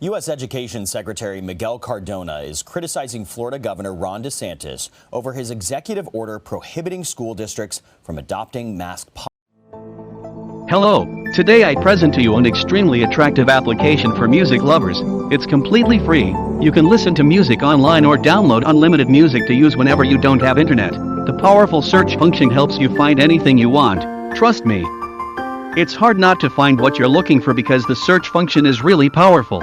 U.S. Education Secretary Miguel Cardona is criticizing Florida Governor Ron DeSantis over his executive order prohibiting school districts from adopting mask policies. Hello, today I present to you an extremely attractive application for music lovers. It's completely free. You can listen to music online or download unlimited music to use whenever you don't have internet. The powerful search function helps you find anything you want. Trust me. It's hard not to find what you're looking for because the search function is really powerful.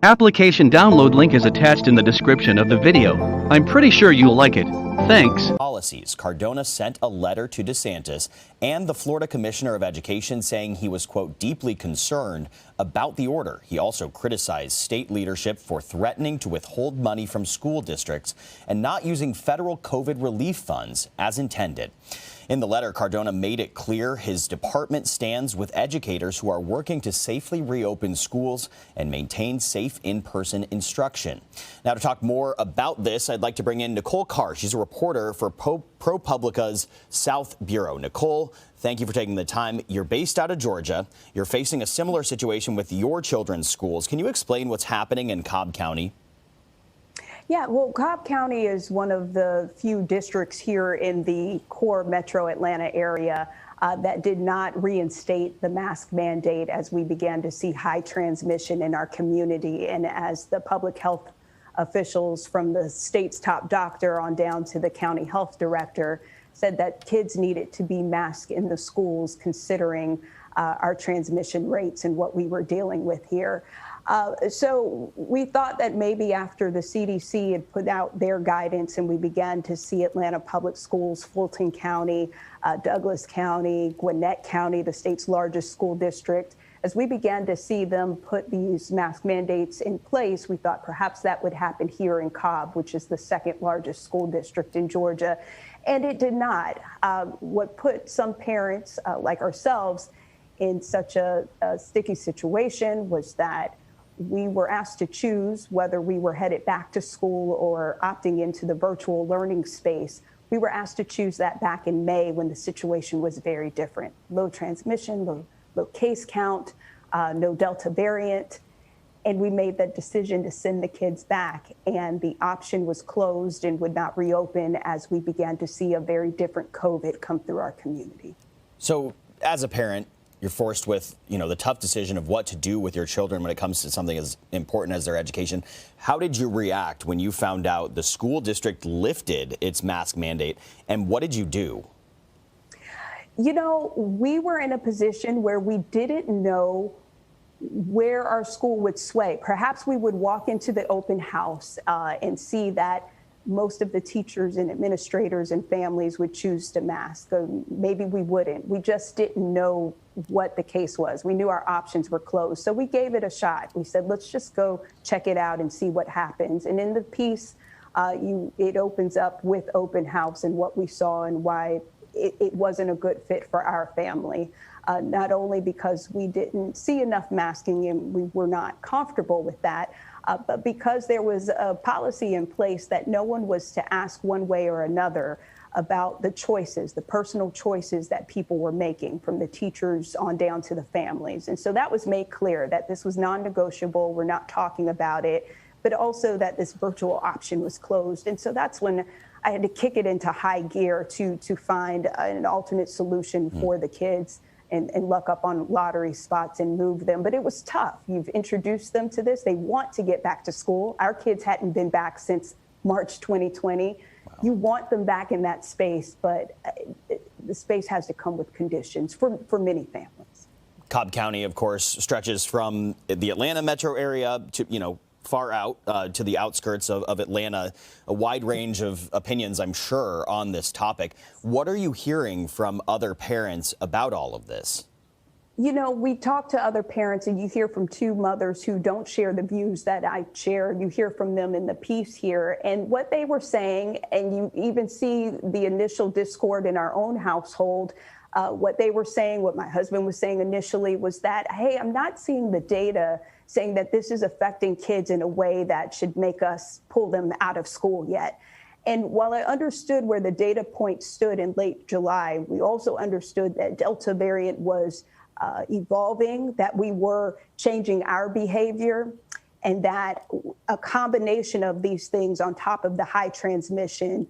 Application download link is attached in the description of the video. I'm pretty sure you'll like it. Thanks. Policies. Cardona sent a letter to DeSantis and the Florida Commissioner of Education saying he was, quote, deeply concerned about the order. He also criticized state leadership for threatening to withhold money from school districts and not using federal COVID relief funds as intended. In the letter, Cardona made it clear his department stands with educators who are working to safely reopen schools and maintain safe in-person instruction. Now, to talk more about this, I'd like to bring in Nicole Carr. She's a reporter for ProPublica's South Bureau. Nicole, thank you for taking the time. You're based out of Georgia. You're facing a similar situation with your children's schools. Can you explain what's happening in Cobb County? Yeah, well, Cobb County is one of the few districts here in the core metro Atlanta area that did not reinstate the mask mandate as we began to see high transmission in our community. And as the public health officials from the state's top doctor on down to the county health director said that kids needed to be masked in the schools considering our transmission rates and what we were dealing with here. So we thought that maybe after the CDC had put out their guidance and we began to see Atlanta Public Schools, Fulton County, Douglas County, Gwinnett County, the state's largest school district, as we began to see them put these mask mandates in place, we thought perhaps that would happen here in Cobb, which is the second largest school district in Georgia. And it did not. What put some parents like ourselves in such a sticky situation was that we were asked to choose whether we were headed back to school or opting into the virtual learning space. We were asked to choose that back in May when the situation was very different. Low transmission, low case count, no Delta variant. And we made that decision to send the kids back. And the option was closed and would not reopen as we began to see a very different COVID come through our community. So as a parent, you're forced with, the tough decision of what to do with your children when it comes to something as important as their education. How did you react when you found out the school district lifted its mask mandate, and what did you do? We were in a position where we didn't know where our school would sway. Perhaps we would walk into the open house and see that most of the teachers and administrators and families would choose to mask. Maybe we wouldn't. We just didn't know what the case was. We knew our options were closed. So we gave it a shot. We said, let's just go check it out and see what happens. And in the piece, it opens up with open house and what we saw and why it wasn't a good fit for our family. Not only because we didn't see enough masking and we were not comfortable with that, but because there was a policy in place that no one was to ask one way or another about the choices, the personal choices that people were making, from the teachers on down to the families. And so that was made clear that this was non-negotiable. We're not talking about it, but also that this virtual option was closed. And so that's when I had to kick it into high gear to find an alternate solution for the kids and luck up on lottery spots and move them. But it was tough. You've introduced them to this. They want to get back to school. Our kids hadn't been back since March 2020. Wow. You want them back in that space, but the space has to come with conditions for many families. Cobb County, of course, stretches from the Atlanta metro area to, far out to the outskirts of Atlanta. A wide range of opinions, I'm sure, on this topic. What are you hearing from other parents about all of this? We talk to other parents and you hear from two mothers who don't share the views that I share. You hear from them in the piece here. And what they were saying, and you even see the initial discord in our own household, what they were saying, what my husband was saying initially was that, hey, I'm not seeing the data saying that this is affecting kids in a way that should make us pull them out of school yet. And while I understood where the data point stood in late July, we also understood that Delta variant was evolving, that we were changing our behavior, and that a combination of these things on top of the high transmission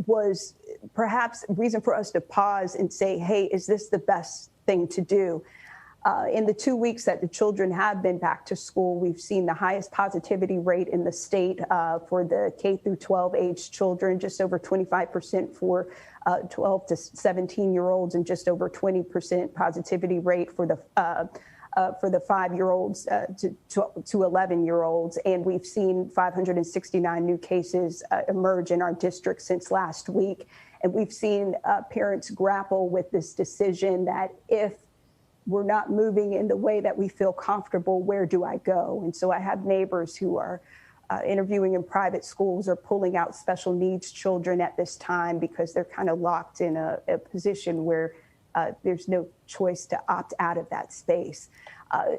was perhaps a reason for us to pause and say, hey, is this the best thing to do? In the 2 weeks that the children have been back to school, we've seen the highest positivity rate in the state for the K through 12 age children, just over 25% for 12 to 17-year-olds, and just over 20% positivity rate for the 5-year-olds to 11-year-olds. And we've seen 569 new cases emerge in our district since last week. And we've seen parents grapple with this decision that if we're not moving in the way that we feel comfortable, where do I go? And so I have neighbors who are interviewing in private schools or pulling out special needs children at this time because they're kind of locked in a position where there's no choice to opt out of that space.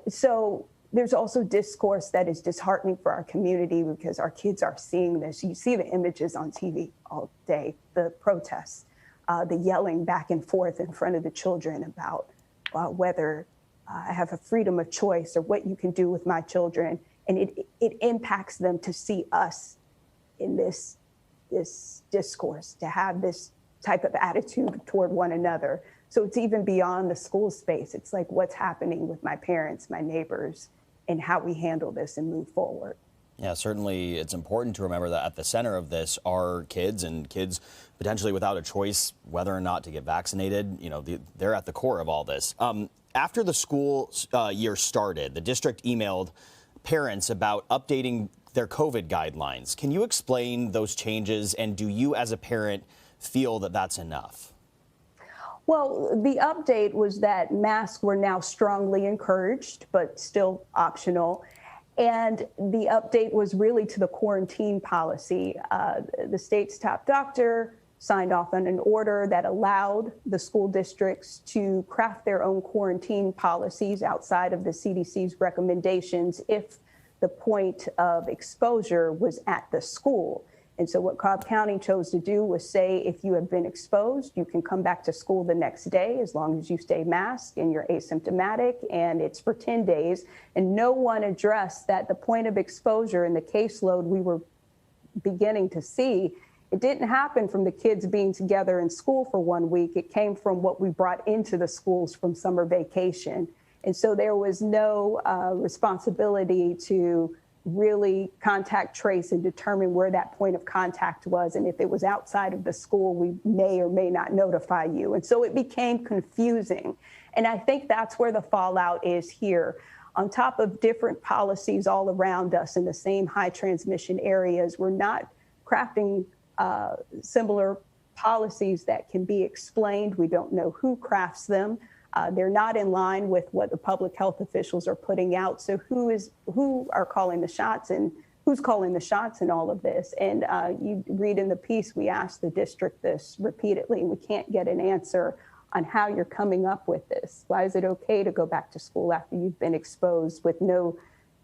So there's also discourse that is disheartening for our community because our kids are seeing this. You see the images on TV all day, the protests, the yelling back and forth in front of the children about whether I have a freedom of choice or what you can do with my children. And it impacts them to see us in this discourse, to have this type of attitude toward one another. So it's even beyond the school space. It's like what's happening with my parents, my neighbors, and how we handle this and move forward. Yeah, certainly it's important to remember that at the center of this are kids, and kids potentially without a choice whether or not to get vaccinated. You know, they're at the core of all this. After the school year started, the district emailed parents about updating their COVID guidelines. Can you explain those changes, and do you as a parent feel that that's enough? Well, the update was that masks were now strongly encouraged, but still optional. And the update was really to the quarantine policy. The state's top doctor signed off on an order that allowed the school districts to craft their own quarantine policies outside of the CDC's recommendations if the point of exposure was at the school. And so what Cobb County chose to do was say, if you have been exposed, you can come back to school the next day as long as you stay masked and you're asymptomatic, and it's for 10 days. And no one addressed that the point of exposure and the caseload we were beginning to see, it didn't happen from the kids being together in school for 1 week. It came from what we brought into the schools from summer vacation. And so there was no responsibility to really contact trace and determine where that point of contact was. And if it was outside of the school, we may or may not notify you. And so it became confusing. And I think that's where the fallout is here. On top of different policies all around us in the same high transmission areas, we're not crafting similar policies that can be explained. We don't know who crafts them. They're not in line with what the public health officials are putting out. So who are calling the shots, and who's calling the shots in all of this? And you read in the piece, we asked the district this repeatedly, and we can't get an answer on how you're coming up with this. Why is it okay to go back to school after you've been exposed with no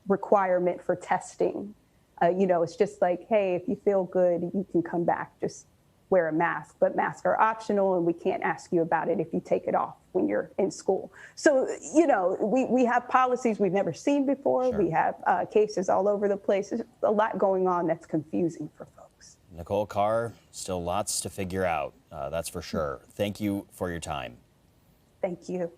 requirement for testing? It's just like, hey, if you feel good, you can come back. Just wear a mask, but masks are optional, and we can't ask you about it if you take it off when you're in school. So, we have policies we've never seen before. Sure. We have cases all over the place. There's a lot going on that's confusing for folks. Nicole Carr, still lots to figure out. That's for sure. Thank you for your time. Thank you.